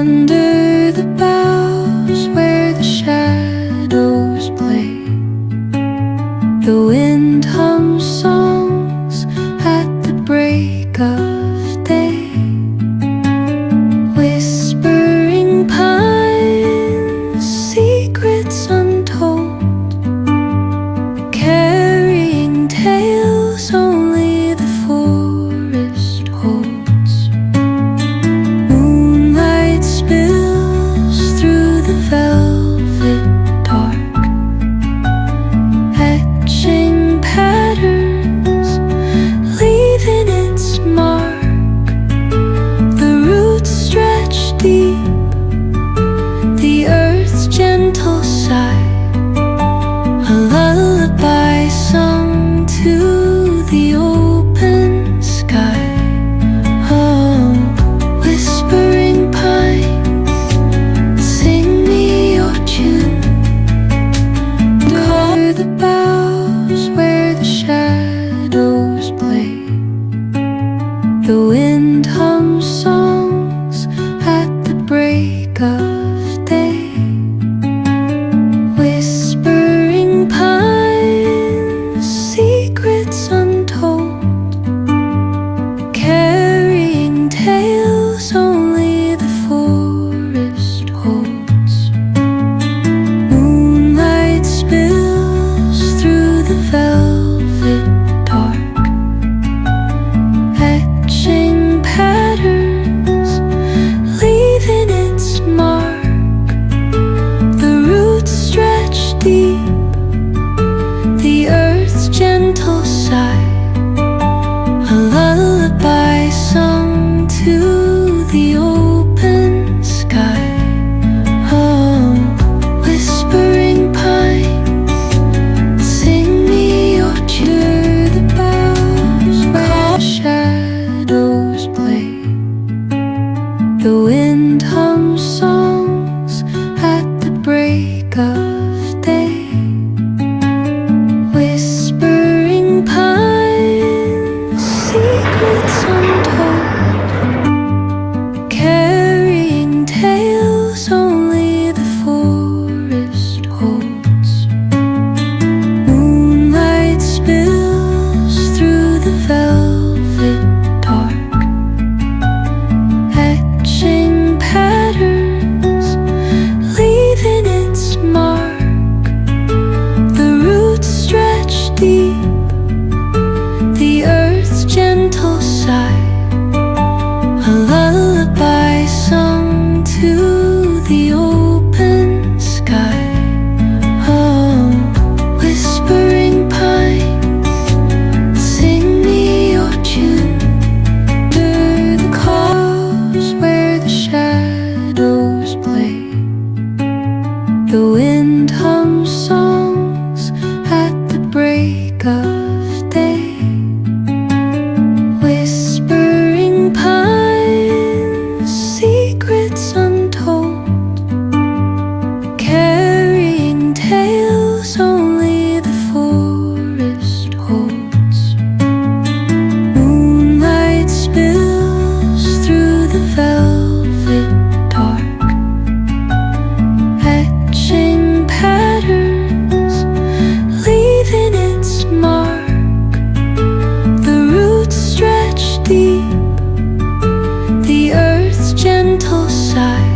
Under the boughs where the shadows play, the wind hums songs at the break of day. Whispering pines, secrets untold, carrying tales only the forest holds. Moonlight spills through the velvet dark, etching patterns, leaving its mark. The roots stretch deep, the earth's gentle sigh, a lullaby sung to the open sky. Oh, whispering pines, sing me your tune. Under the boughs where the shadows play, the wind hums songs at the break of day. Whispering pines, secrets untold, carrying tales only the forest holds. Moonlight spills through the velvet dark, etching patterns, leaving its mark. The roots stretch deep, the earth's gentle sigh, a lullaby sung to the open sky. Oh, whispering pines, sing me your tune. The boughs where shadows play, the wind hums songs at the break of day. Whispering pines, secrets untold, carrying tales only the forest holds. Moonlight spills through the velvet dark, etching patterns, leaving its mark. The roots stretch deep, the earth's gentle sigh, a lullaby sung to the open sky. Oh, whispering pines, sing me your tune. Under the clouds where the shadows play, the wind hums songs at the break of day. Whispering pines, secrets untold, carrying tales only the forest holds. Moonlight spills through the velvet dark, etching patterns, leaving its mark. The roots stretch deep, the earth's gentle sigh,